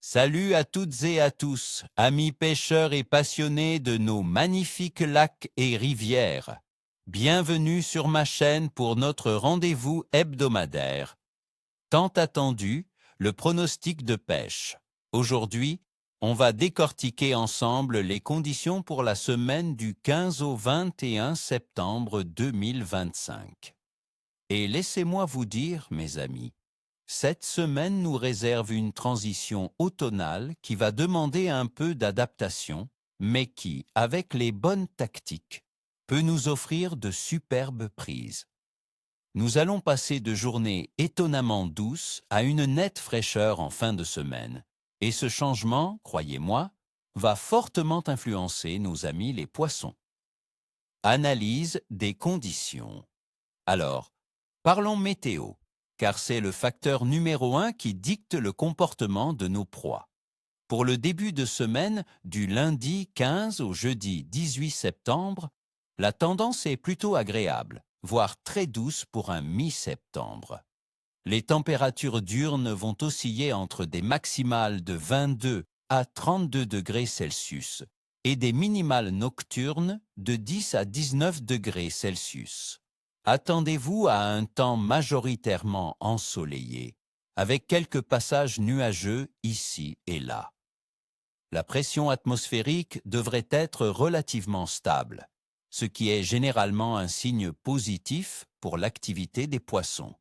Salut à toutes et à tous, amis pêcheurs et passionnés de nos magnifiques lacs et rivières. Bienvenue sur ma chaîne pour notre rendez-vous hebdomadaire. Tant attendu, le pronostic de pêche. Aujourd'hui, on va décortiquer ensemble les conditions pour la semaine du 15 au 21 septembre 2025. Et laissez-moi vous dire, mes amis, cette semaine nous réserve une transition automnale qui va demander un peu d'adaptation, mais qui, avec les bonnes tactiques, peut nous offrir de superbes prises. Nous allons passer de journées étonnamment douces à une nette fraîcheur en fin de semaine. Et ce changement, croyez-moi, va fortement influencer nos amis les poissons. Analyse des conditions. Alors, parlons météo, car c'est le facteur numéro 1 qui dicte le comportement de nos proies. Pour le début de semaine, du lundi 15 au jeudi 18 septembre, la tendance est plutôt agréable, voire très douce pour un mi-septembre. Les températures diurnes vont osciller entre des maximales de 22 à 32 degrés Celsius et des minimales nocturnes de 10 à 19 degrés Celsius. Attendez-vous à un temps majoritairement ensoleillé, avec quelques passages nuageux ici et là. La pression atmosphérique devrait être relativement stable, ce qui est généralement un signe positif pour l'activité des poissons.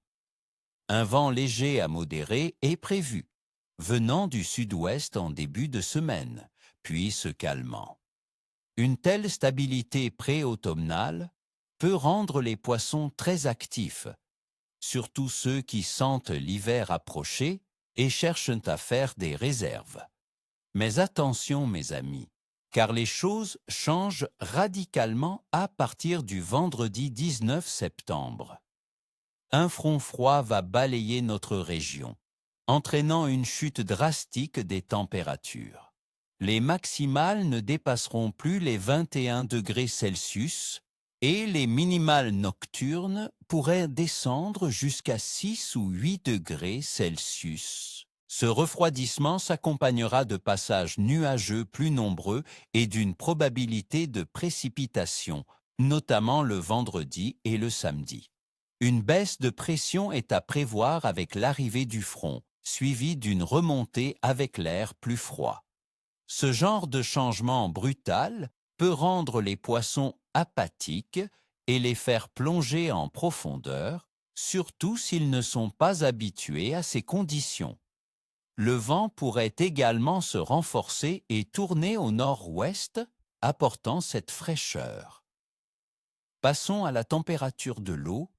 Un vent léger à modéré est prévu, venant du sud-ouest en début de semaine, puis se calmant. Une telle stabilité pré-automnale peut rendre les poissons très actifs, surtout ceux qui sentent l'hiver approcher et cherchent à faire des réserves. Mais attention, mes amis, car les choses changent radicalement à partir du vendredi 19 septembre. Un front froid va balayer notre région, entraînant une chute drastique des températures. Les maximales ne dépasseront plus les 21 degrés Celsius et les minimales nocturnes pourraient descendre jusqu'à 6 ou 8 degrés Celsius. Ce refroidissement s'accompagnera de passages nuageux plus nombreux et d'une probabilité de précipitation, notamment le vendredi et le samedi. Une baisse de pression est à prévoir avec l'arrivée du front, suivie d'une remontée avec l'air plus froid. Ce genre de changement brutal peut rendre les poissons apathiques et les faire plonger en profondeur, surtout s'ils ne sont pas habitués à ces conditions. Le vent pourrait également se renforcer et tourner au nord-ouest, apportant cette fraîcheur. Passons à la température de l'eau,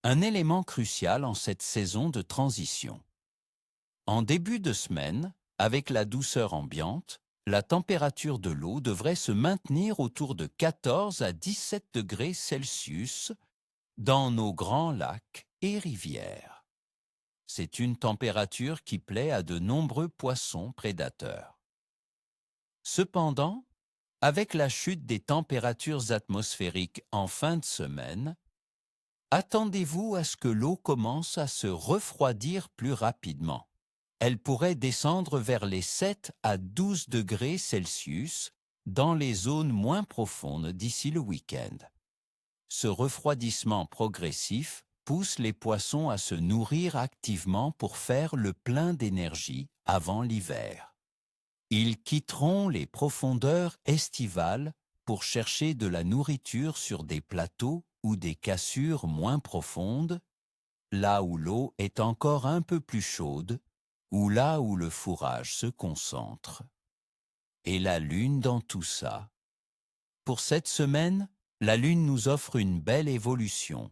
un élément crucial en cette saison de transition. En début de semaine, avec la douceur ambiante, la température de l'eau devrait se maintenir autour de 14 à 17 degrés Celsius dans nos grands lacs et rivières. C'est une température qui plaît à de nombreux poissons prédateurs. Cependant, avec la chute des températures atmosphériques en fin de semaine, attendez-vous à ce que l'eau commence à se refroidir plus rapidement. Elle pourrait descendre vers les 7 à 12 degrés Celsius dans les zones moins profondes d'ici le week-end. Ce refroidissement progressif pousse les poissons à se nourrir activement pour faire le plein d'énergie avant l'hiver. Ils quitteront les profondeurs estivales pour chercher de la nourriture sur des plateaux ou des cassures moins profondes, là où l'eau est encore un peu plus chaude, ou là où le fourrage se concentre. Et la Lune dans tout ça. Pour cette semaine, la Lune nous offre une belle évolution.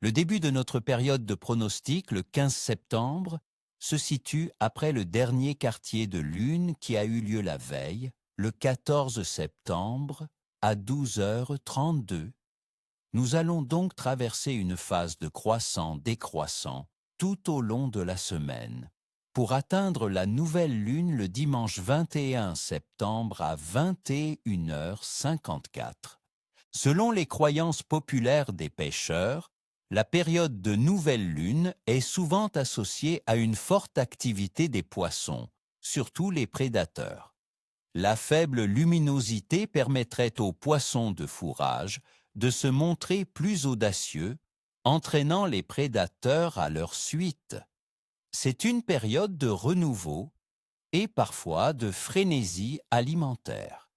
Le début de notre période de pronostic, le 15 septembre, se situe après le dernier quartier de Lune qui a eu lieu la veille, le 14 septembre, à 12h32. Nous allons donc traverser une phase de croissant-décroissant tout au long de la semaine, pour atteindre la nouvelle lune le dimanche 21 septembre à 21h54. Selon les croyances populaires des pêcheurs, la période de nouvelle lune est souvent associée à une forte activité des poissons, surtout les prédateurs. La faible luminosité permettrait aux poissons de fourrage de se montrer plus audacieux, entraînant les prédateurs à leur suite. C'est une période de renouveau et parfois de frénésie alimentaire.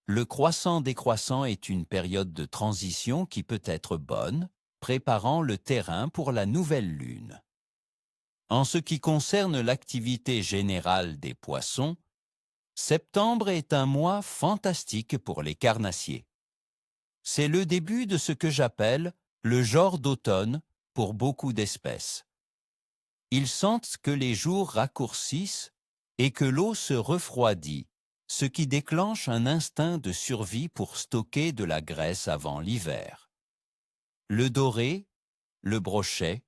Le croissant-décroissant est une période de transition qui peut être bonne, préparant le terrain pour la nouvelle lune. En ce qui concerne l'activité générale des poissons, septembre est un mois fantastique pour les carnassiers. C'est le début de ce que j'appelle le genre d'automne pour beaucoup d'espèces. Ils sentent que les jours raccourcissent et que l'eau se refroidit, ce qui déclenche un instinct de survie pour stocker de la graisse avant l'hiver. Le doré, le brochet,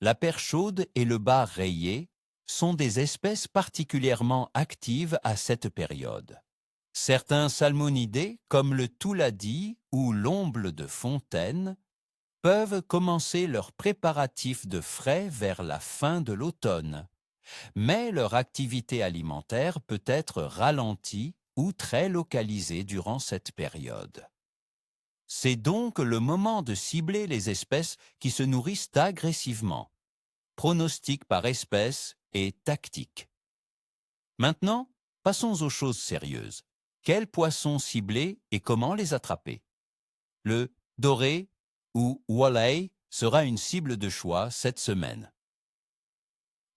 la perche chaude et le bar rayé sont des espèces particulièrement actives à cette période. Certains salmonidés, comme le touladi ou l'omble de fontaine, peuvent commencer leurs préparatifs de frai vers la fin de l'automne, mais leur activité alimentaire peut être ralentie ou très localisée durant cette période. C'est donc le moment de cibler les espèces qui se nourrissent agressivement. Pronostic par espèce et tactique. Maintenant, passons aux choses sérieuses. Quels poissons cibler et comment les attraper? Le doré ou walleye sera une cible de choix cette semaine.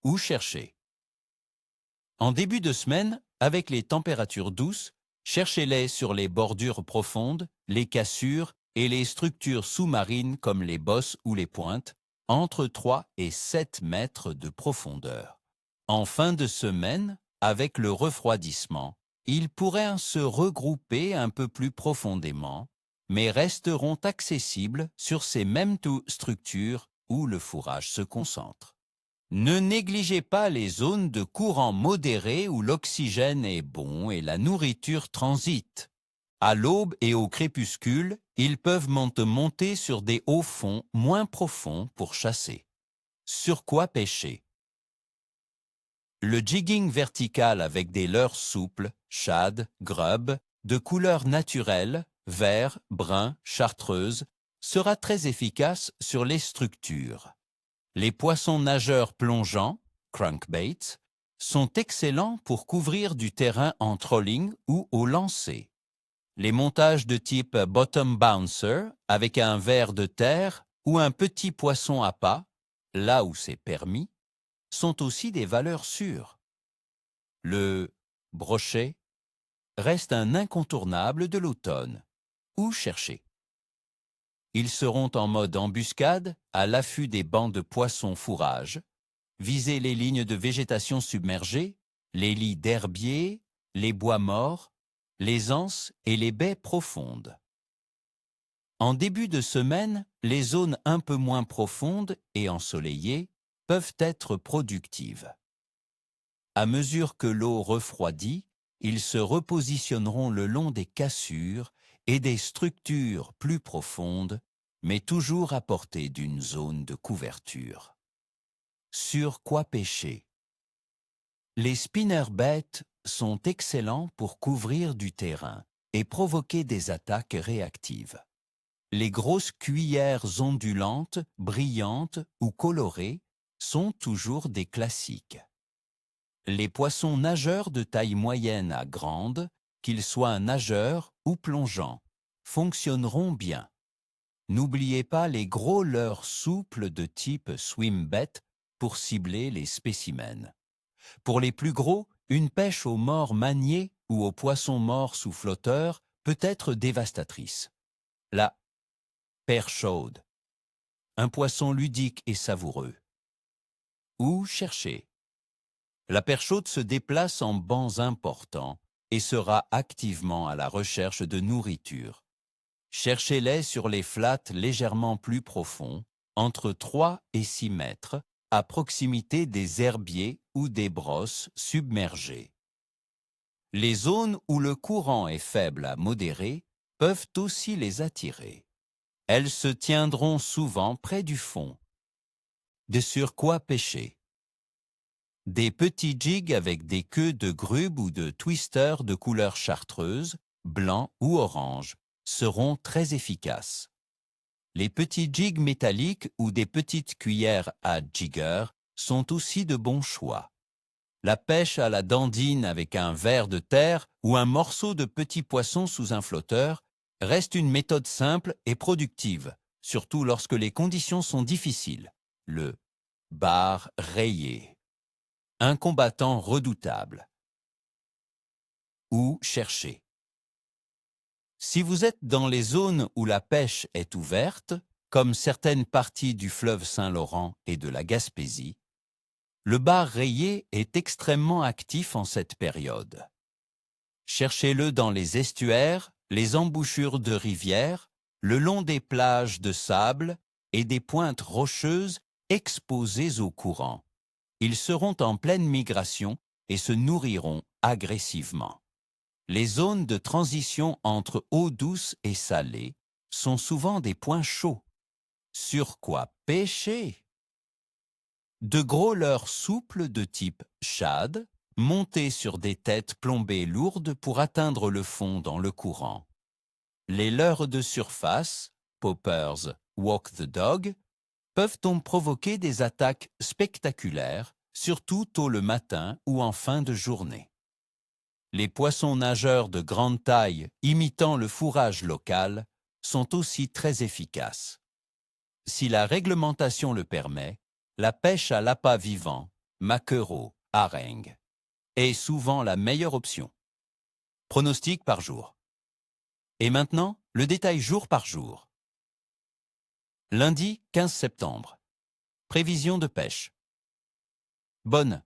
Où chercher? En début de semaine, avec les températures douces, cherchez-les sur les bordures profondes, les cassures et les structures sous-marines comme les bosses ou les pointes, entre 3 et 7 mètres de profondeur. En fin de semaine, avec le refroidissement, ils pourraient se regrouper un peu plus profondément, mais resteront accessibles sur ces mêmes structures où le fourrage se concentre. Ne négligez pas les zones de courant modéré où l'oxygène est bon et la nourriture transite. À l'aube et au crépuscule, ils peuvent monter sur des hauts fonds moins profonds pour chasser. Sur quoi pêcher? Le jigging vertical avec des leurres souples, shad, grub, de couleur naturelle, vert, brun, chartreuse, sera très efficace sur les structures. Les poissons nageurs plongeants, crankbaits, sont excellents pour couvrir du terrain en trolling ou au lancer. Les montages de type bottom bouncer avec un ver de terre ou un petit poisson à pas, là où c'est permis, sont aussi des valeurs sûres. Le brochet reste un incontournable de l'automne. Où chercher? Ils seront en mode embuscade, à l'affût des bancs de poissons fourrage, viser les lignes de végétation submergée, les lits d'herbiers, les bois morts, les anses et les baies profondes. En début de semaine, les zones un peu moins profondes et ensoleillées peuvent être productives. À mesure que l'eau refroidit, ils se repositionneront le long des cassures et des structures plus profondes, mais toujours à portée d'une zone de couverture. Sur quoi pêcher? Les spinnerbaits sont excellents pour couvrir du terrain et provoquer des attaques réactives. Les grosses cuillères ondulantes, brillantes ou colorées sont toujours des classiques. Les poissons nageurs de taille moyenne à grande, qu'ils soient nageurs ou plongeants, fonctionneront bien. N'oubliez pas les gros leurres souples de type swimbait pour cibler les spécimens. Pour les plus gros, une pêche au mors manié ou au poisson mort sous flotteur peut être dévastatrice. La perche chaude, un poisson ludique et savoureux. Où chercher? La perche chaude se déplace en bancs importants et sera activement à la recherche de nourriture. Cherchez-les sur les flats légèrement plus profonds, entre 3 et 6 mètres, à proximité des herbiers ou des brosses submergées. Les zones où le courant est faible à modéré peuvent aussi les attirer. Elles se tiendront souvent près du fond. De sur quoi pêcher? Des petits jigs avec des queues de grube ou de twister de couleur chartreuse, blanc ou orange, seront très efficaces. Les petits jigs métalliques ou des petites cuillères à jigger sont aussi de bons choix. La pêche à la dandine avec un ver de terre ou un morceau de petit poisson sous un flotteur reste une méthode simple et productive, surtout lorsque les conditions sont difficiles. Le bar rayé. Un combattant redoutable. Où chercher? Si vous êtes dans les zones où la pêche est ouverte, comme certaines parties du fleuve Saint-Laurent et de la Gaspésie, le bar rayé est extrêmement actif en cette période. Cherchez-le dans les estuaires, les embouchures de rivières, le long des plages de sable et des pointes rocheuses exposées au courant. Ils seront en pleine migration et se nourriront agressivement. Les zones de transition entre eau douce et salée sont souvent des points chauds. Sur quoi pêcher? De gros leurres souples de type shad, montés sur des têtes plombées lourdes pour atteindre le fond dans le courant. Les leurres de surface, poppers, walk the dog, peuvent donc provoquer des attaques spectaculaires, surtout tôt le matin ou en fin de journée. Les poissons nageurs de grande taille imitant le fourrage local sont aussi très efficaces. Si la réglementation le permet, la pêche à l'appât vivant, maquereau, harengue, est souvent la meilleure option. Pronostic par jour. Et maintenant, le détail jour par jour. Lundi 15 septembre. Prévision de pêche. Bonne.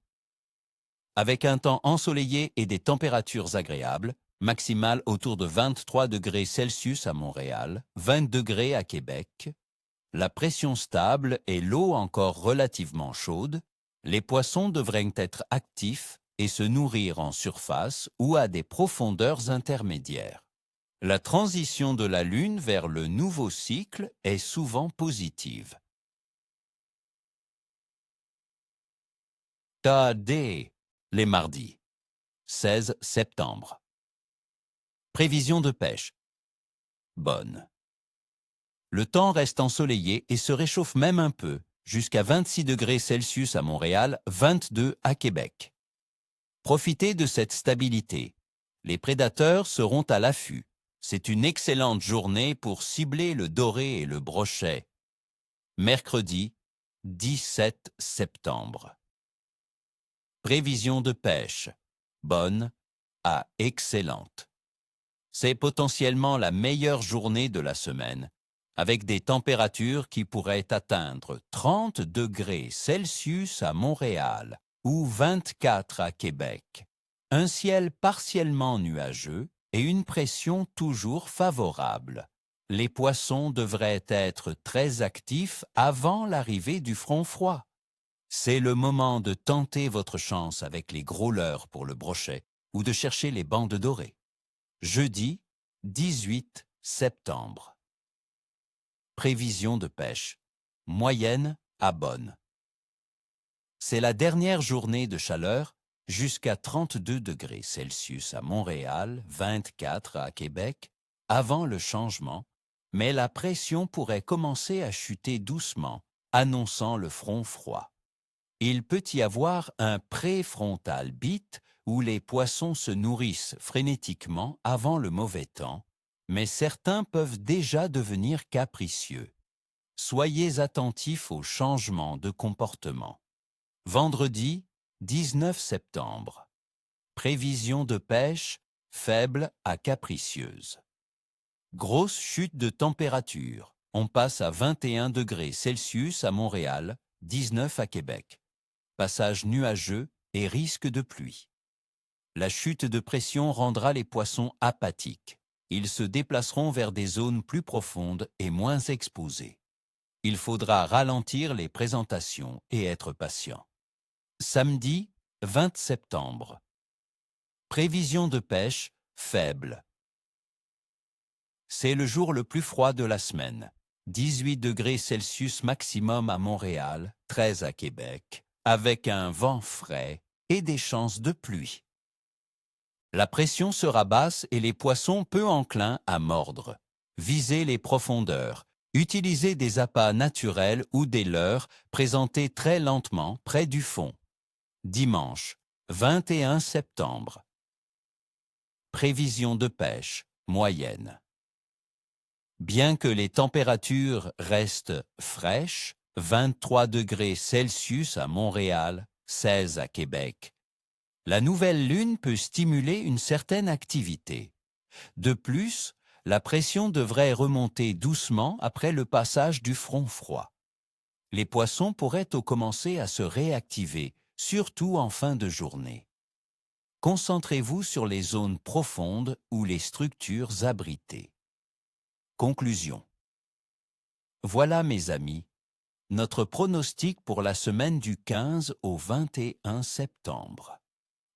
Avec un temps ensoleillé et des températures agréables, maximales autour de 23 degrés Celsius à Montréal, 20 degrés à Québec, la pression stable et l'eau encore relativement chaude, les poissons devraient être actifs et se nourrir en surface ou à des profondeurs intermédiaires. La transition de la Lune vers le nouveau cycle est souvent positive. Tadé, les mardis. 16 septembre. Prévision de pêche. Bonne. Le temps reste ensoleillé et se réchauffe même un peu, jusqu'à 26 degrés Celsius à Montréal, 22 à Québec. Profitez de cette stabilité. Les prédateurs seront à l'affût. C'est une excellente journée pour cibler le doré et le brochet. Mercredi 17 septembre. Prévision de pêche. Bonne à excellente. C'est potentiellement la meilleure journée de la semaine, avec des températures qui pourraient atteindre 30 degrés Celsius à Montréal ou 24 à Québec. Un ciel partiellement nuageux et une pression toujours favorable. Les poissons devraient être très actifs avant l'arrivée du front froid. C'est le moment de tenter votre chance avec les gros leurres pour le brochet ou de chercher les bandes dorées. Jeudi 18 septembre. Prévision de pêche. Moyenne à bonne. C'est la dernière journée de chaleur, jusqu'à 32 degrés Celsius à Montréal, 24 à Québec, avant le changement, mais la pression pourrait commencer à chuter doucement, annonçant le front froid. Il peut y avoir un préfrontal beat où les poissons se nourrissent frénétiquement avant le mauvais temps, mais certains peuvent déjà devenir capricieux. Soyez attentifs aux changements de comportement. Vendredi 19 septembre. Prévision de pêche faible à capricieuse. Grosse chute de température. On passe à 21 degrés Celsius à Montréal, 19 à Québec. Passage nuageux et risque de pluie. La chute de pression rendra les poissons apathiques. Ils se déplaceront vers des zones plus profondes et moins exposées. Il faudra ralentir les présentations et être patient. Samedi 20 septembre. Prévision de pêche faible. C'est le jour le plus froid de la semaine. 18 degrés Celsius maximum à Montréal, 13 à Québec, avec un vent frais et des chances de pluie. La pression sera basse et les poissons peu enclins à mordre. Visez les profondeurs. Utilisez des appâts naturels ou des leurres présentés très lentement près du fond. Dimanche, 21 septembre. Prévision de pêche moyenne. Bien que les températures restent fraîches, 23 degrés Celsius à Montréal, 16 à Québec, la nouvelle lune peut stimuler une certaine activité. De plus, la pression devrait remonter doucement après le passage du front froid. Les poissons pourraient commencer à se réactiver, surtout en fin de journée. Concentrez-vous sur les zones profondes ou les structures abritées. Conclusion. Voilà, mes amis, notre pronostic pour la semaine du 15 au 21 septembre.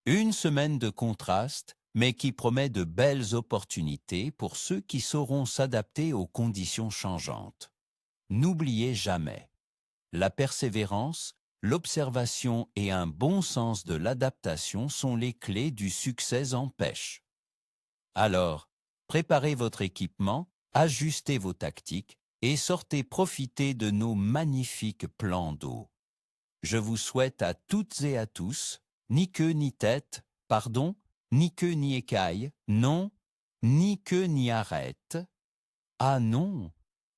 Une semaine de contraste, mais qui promet de belles opportunités pour ceux qui sauront s'adapter aux conditions changeantes. N'oubliez jamais, la persévérance, l'observation et un bon sens de l'adaptation sont les clés du succès en pêche. Alors, préparez votre équipement, ajustez vos tactiques et sortez profiter de nos magnifiques plans d'eau. Je vous souhaite à toutes et à tous, ni queue ni tête, pardon, ni queue ni écaille, non, ni queue ni arête. Ah non,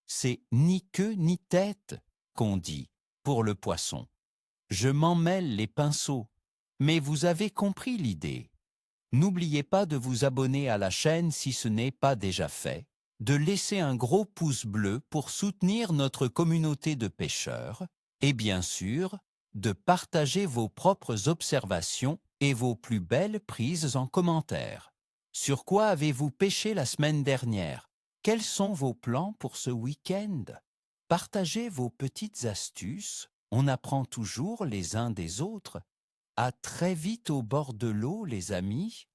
c'est ni queue ni tête qu'on dit pour le poisson. Je m'en mêle les pinceaux, mais vous avez compris l'idée. N'oubliez pas de vous abonner à la chaîne si ce n'est pas déjà fait, de laisser un gros pouce bleu pour soutenir notre communauté de pêcheurs et bien sûr, de partager vos propres observations et vos plus belles prises en commentaire. Sur quoi avez-vous pêché la semaine dernière? Quels sont vos plans pour ce week-end? Partagez vos petites astuces, on apprend toujours les uns des autres. À très vite au bord de l'eau, les amis.